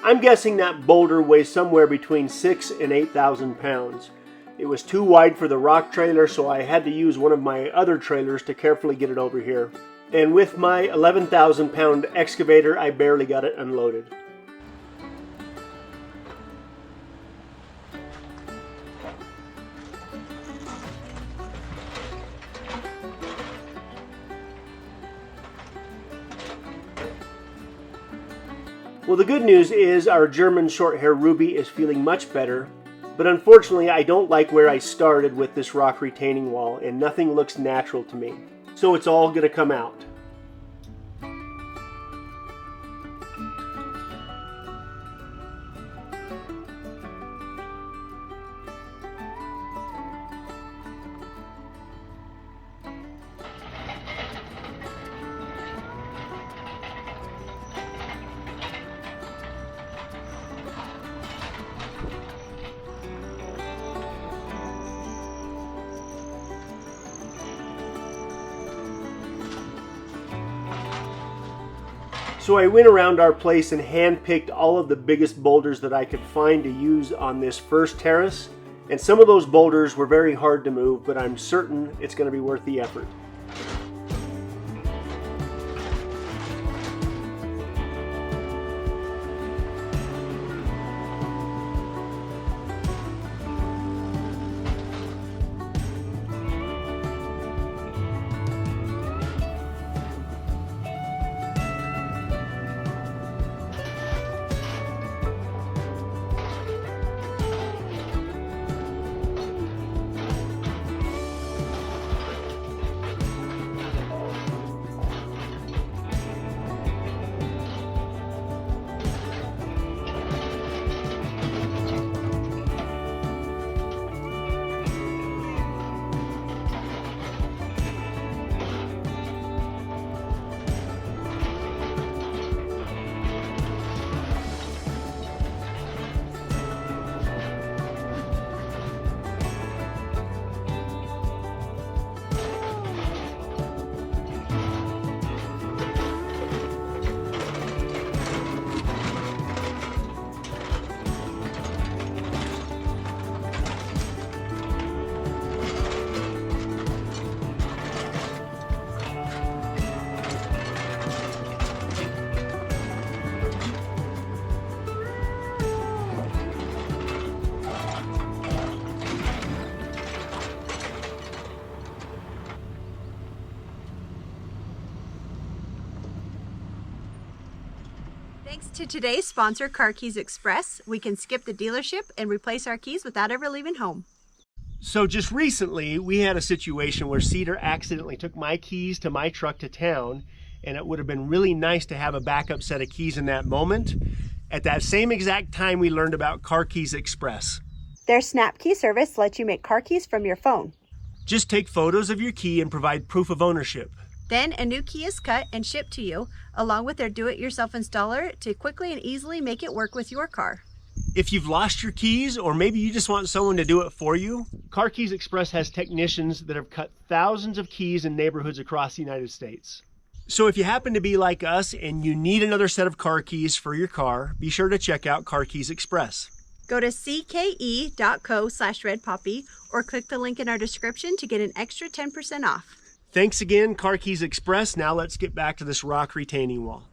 I'm guessing that boulder weighs somewhere between 6,000 and 8,000 pounds. It was too wide for the rock trailer, so I had to use one of my other trailers to carefully get it over here. And with my 11,000 pound excavator, I barely got it unloaded. Well, the good news is our German short-haired Ruby is feeling much better, but unfortunately I don't like where I started with this rock retaining wall, and nothing looks natural to me. So it's all going to come out. So I went around our place and handpicked all of the biggest boulders that I could find to use on this first terrace. And some of those boulders were very hard to move, but I'm certain it's going to be worth the effort. Thanks to today's sponsor, Car Keys Express, we can skip the dealership and replace our keys without ever leaving home. So just recently, we had a situation where Cedar accidentally took my keys to my truck to town, and it would have been really nice to have a backup set of keys in that moment. At that same exact time, we learned about Car Keys Express. Their Snap Key service lets you make car keys from your phone. Just take photos of your key and provide proof of ownership. Then a new key is cut and shipped to you, along with their do-it-yourself installer to quickly and easily make it work with your car. If you've lost your keys, or maybe you just want someone to do it for you, Car Keys Express has technicians that have cut thousands of keys in neighborhoods across the United States. So if you happen to be like us and you need another set of car keys for your car, be sure to check out Car Keys Express. Go to cke.co/redpoppy or click the link in our description to get an extra 10% off. Thanks again, Car Keys Express. Now let's get back to this rock retaining wall.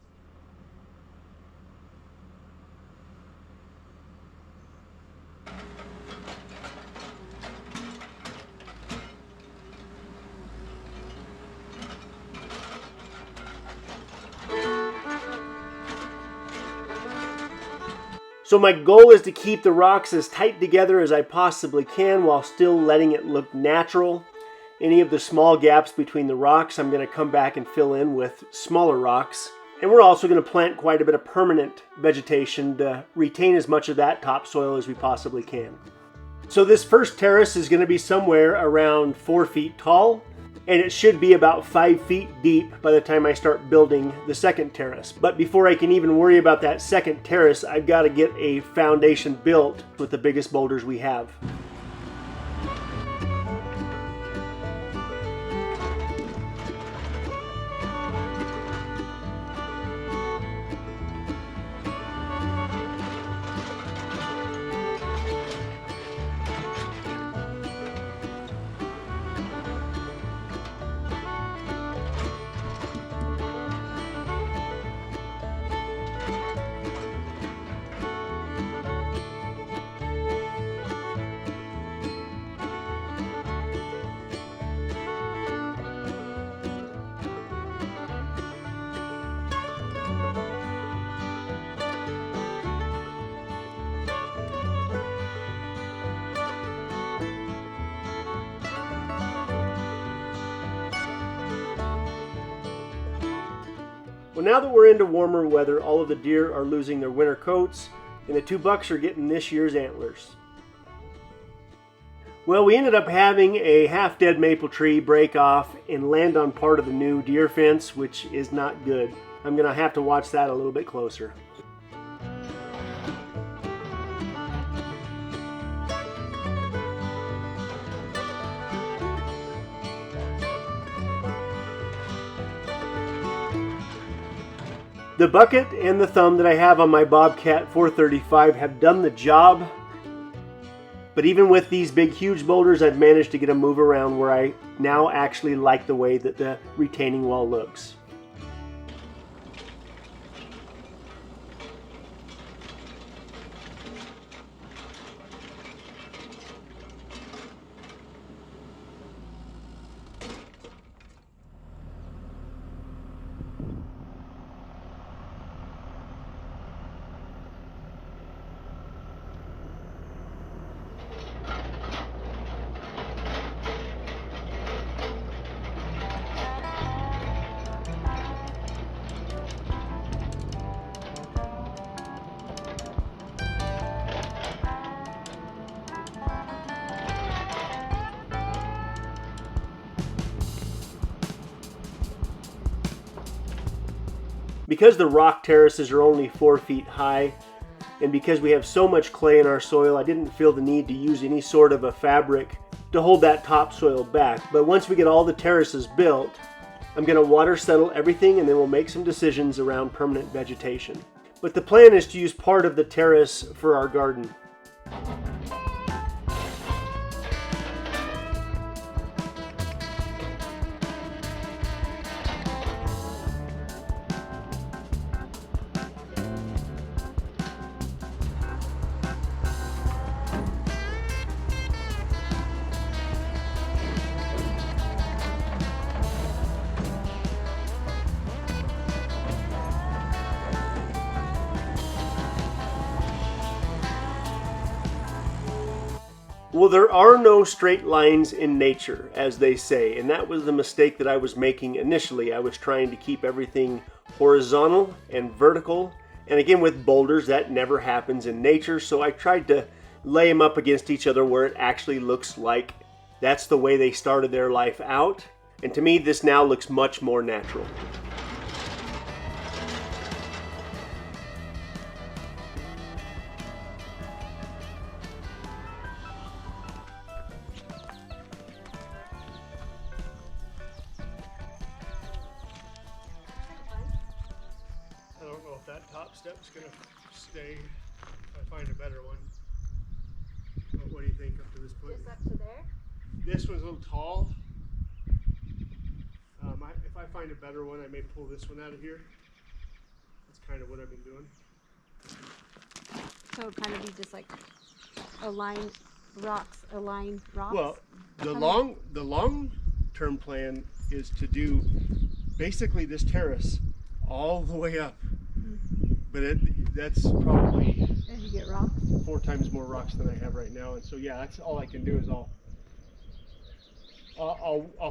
So my goal is to keep the rocks as tight together as I possibly can while still letting it look natural. Any of the small gaps between the rocks, I'm going to come back and fill in with smaller rocks. And we're also going to plant quite a bit of permanent vegetation to retain as much of that topsoil as we possibly can. So this first terrace is going to be somewhere around 4 feet tall, and it should be about 5 feet deep by the time I start building the second terrace. But before I can even worry about that second terrace, I've got to get a foundation built with the biggest boulders we have. Well, now that we're into warmer weather, all of the deer are losing their winter coats, and the 2 bucks are getting this year's antlers. Well, we ended up having a half-dead maple tree break off and land on part of the new deer fence, which is not good. I'm going to have to watch that a little bit closer. The bucket and the thumb that I have on my Bobcat 435 have done the job. But even with these big, huge boulders, I've managed to get them move around where I now actually like the way that the retaining wall looks. Because the rock terraces are only 4 feet high, and because we have so much clay in our soil, I didn't feel the need to use any sort of a fabric to hold that topsoil back. But once we get all the terraces built, I'm going to water settle everything, and then we'll make some decisions around permanent vegetation. But the plan is to use part of the terrace for our garden. Well, there are no straight lines in nature, as they say, and that was the mistake that I was making initially. I was trying to keep everything horizontal and vertical, and again with boulders, that never happens in nature, so I tried to lay them up against each other where it actually looks like that's the way they started their life out, and to me, this now looks much more natural. That top step's gonna stay if I find a better one. But what do you think up to this point? Just up to there? This one's a little tall. If I find a better one, I may pull this one out of here. That's kind of what I've been doing. So it kind of be just like align rocks. Well, the long-term plan is to do basically this terrace all the way up. But that's probably as you get rocks, 4 times more rocks than I have right now, and so yeah, that's all I can do is I'll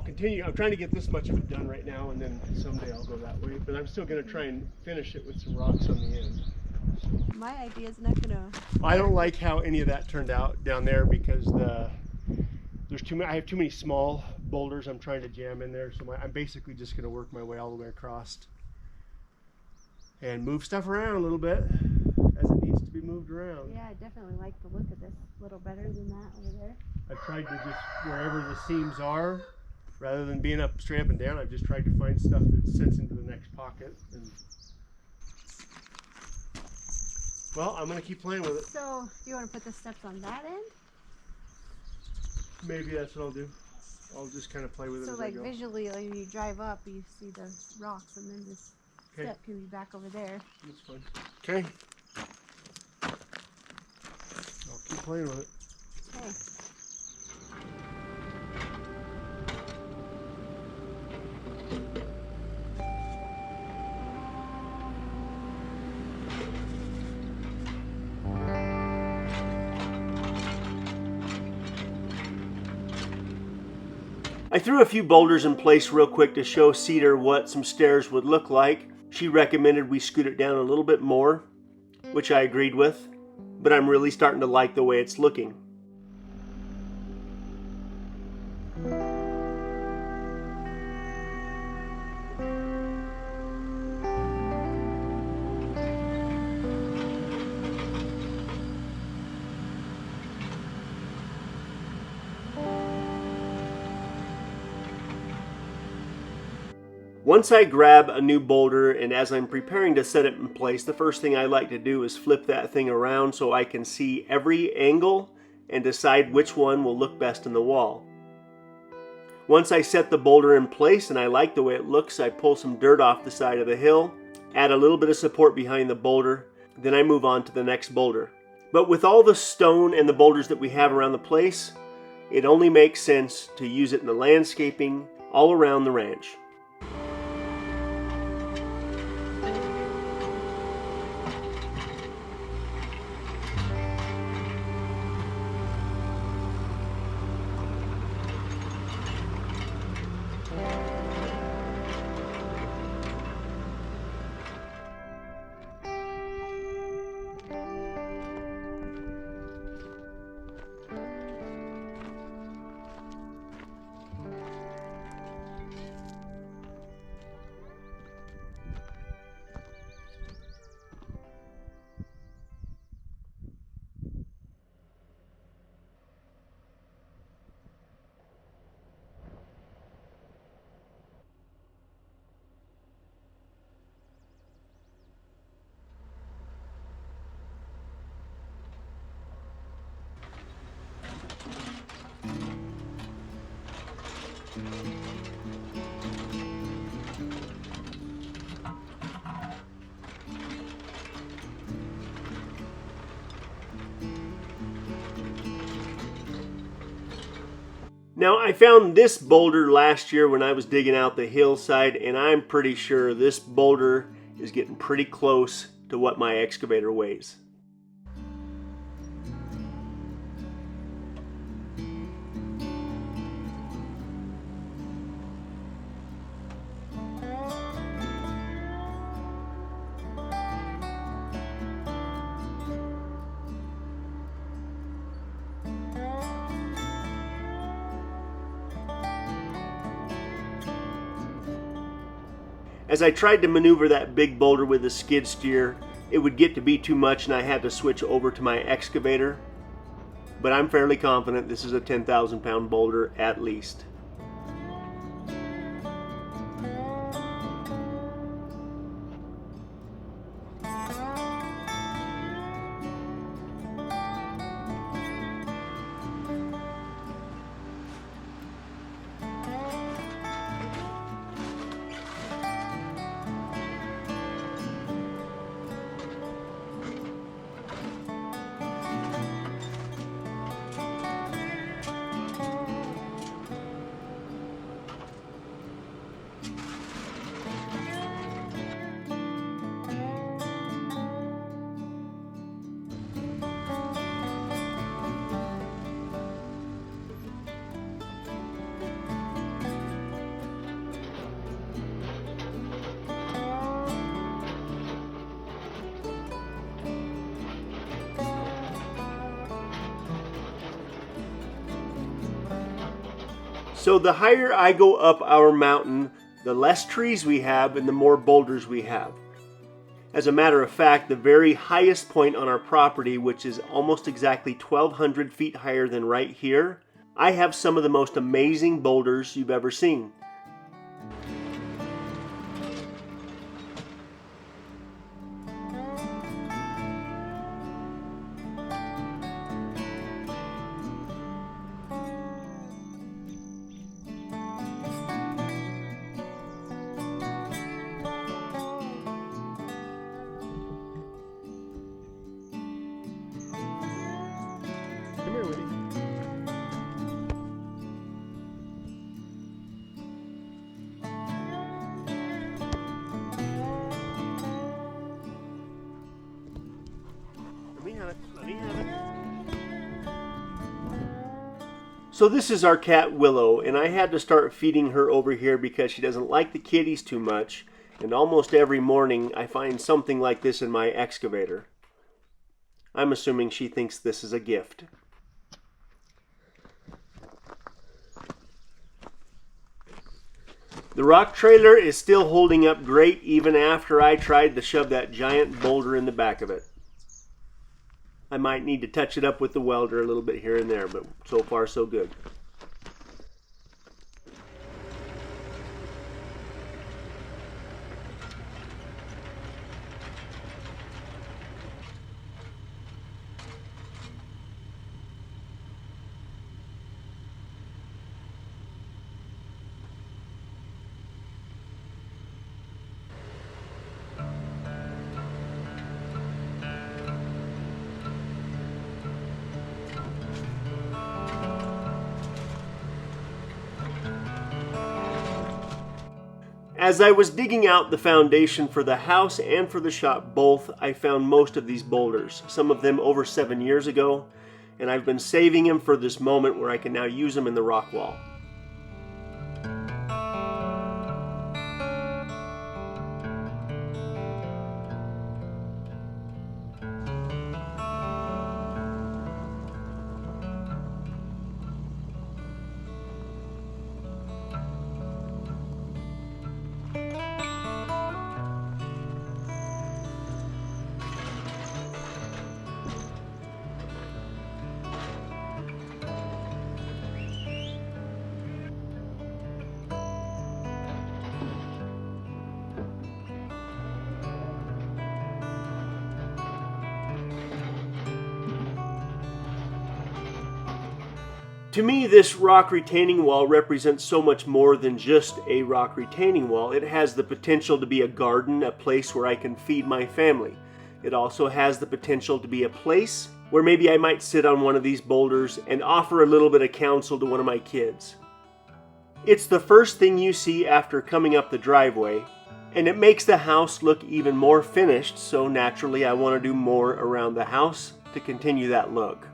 continue. I'm trying to get this much of it done right now, and then someday I'll go that way. But I'm still going to try and finish it with some rocks on the end. My idea is not gonna. I don't like how any of that turned out down there because there's too many. I have too many small boulders I'm trying to jam in there, so I'm basically just going to work my way all the way across. And move stuff around a little bit as it needs to be moved around. Yeah, I definitely like the look of this a little better than that over there. I've tried to just, wherever the seams are, rather than being up straight up and down, I've just tried to find stuff that sits into the next pocket. And well, I'm going to keep playing with it. So, you want to put the steps on that end? Maybe that's what I'll do. I'll just kind of play with it as I go. So like visually, like when you drive up, you see the rocks and then this step can be back over there. That's fine. Okay. I'll keep playing with it. Okay. I threw a few boulders in place real quick to show Cedar what some stairs would look like. She recommended we scoot it down a little bit more, which I agreed with, but I'm really starting to like the way it's looking. Once I grab a new boulder, and as I'm preparing to set it in place, the first thing I like to do is flip that thing around so I can see every angle and decide which one will look best in the wall. Once I set the boulder in place and I like the way it looks, I pull some dirt off the side of the hill, add a little bit of support behind the boulder, then I move on to the next boulder. But with all the stone and the boulders that we have around the place, it only makes sense to use it in the landscaping all around the ranch. Now, I found this boulder last year when I was digging out the hillside, and I'm pretty sure this boulder is getting pretty close to what my excavator weighs. As I tried to maneuver that big boulder with the skid steer, it would get to be too much and I had to switch over to my excavator. But I'm fairly confident this is a 10,000 pound boulder at least. So the higher I go up our mountain, the less trees we have and the more boulders we have. As a matter of fact, the very highest point on our property, which is almost exactly 1,200 feet higher than right here, I have some of the most amazing boulders you've ever seen. So this is our cat Willow, and I had to start feeding her over here because she doesn't like the kitties too much, and almost every morning I find something like this in my excavator. I'm assuming she thinks this is a gift. The rock trailer is still holding up great even after I tried to shove that giant boulder in the back of it. I might need to touch it up with the welder a little bit here and there, but so far so good. As I was digging out the foundation for the house and for the shop both, I found most of these boulders, some of them over 7 years ago, and I've been saving them for this moment where I can now use them in the rock wall. To me, this rock retaining wall represents so much more than just a rock retaining wall. It has the potential to be a garden, a place where I can feed my family. It also has the potential to be a place where maybe I might sit on one of these boulders and offer a little bit of counsel to one of my kids. It's the first thing you see after coming up the driveway, and it makes the house look even more finished, so naturally I want to do more around the house to continue that look.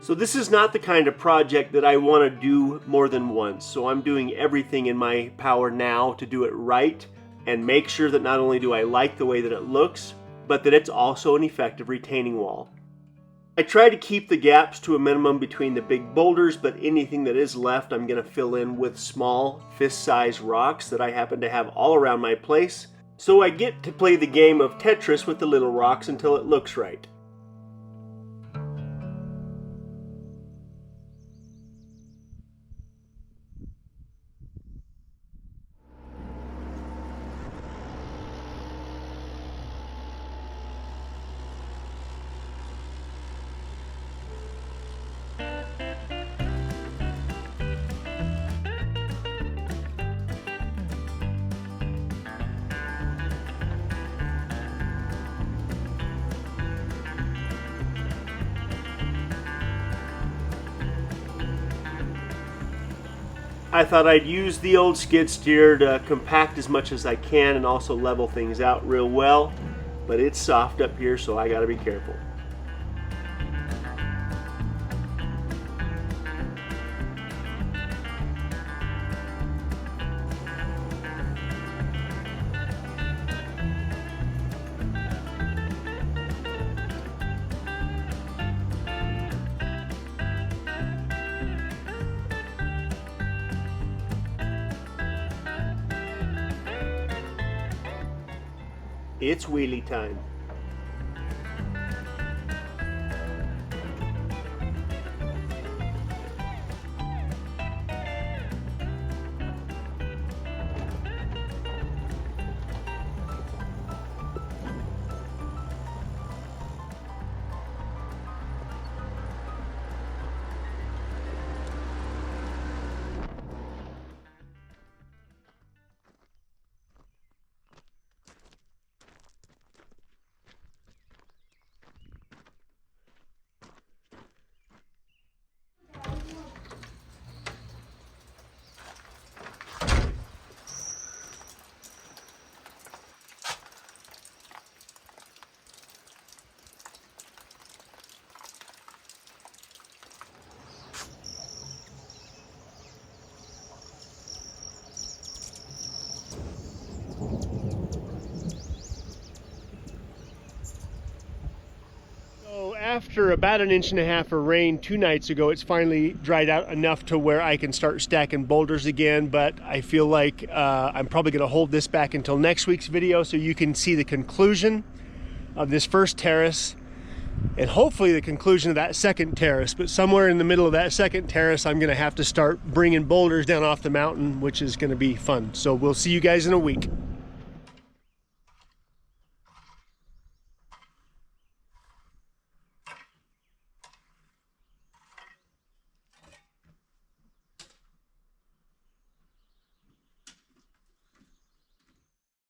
So this is not the kind of project that I want to do more than once. So I'm doing everything in my power now to do it right and make sure that not only do I like the way that it looks, but that it's also an effective retaining wall. I try to keep the gaps to a minimum between the big boulders, but anything that is left I'm going to fill in with small fist-sized rocks that I happen to have all around my place. So I get to play the game of Tetris with the little rocks until it looks right. I thought I'd use the old skid steer to compact as much as I can and also level things out real well, but it's soft up here, so I gotta be careful. It's wheelie time. after about 1.5 inches of rain 2 nights ago, it's finally dried out enough to where I can start stacking boulders again, but I feel like I'm probably going to hold this back until next week's video so you can see the conclusion of this first terrace and hopefully the conclusion of that second terrace. But somewhere in the middle of that second terrace, I'm going to have to start bringing boulders down off the mountain, which is going to be fun. So we'll see you guys in a week.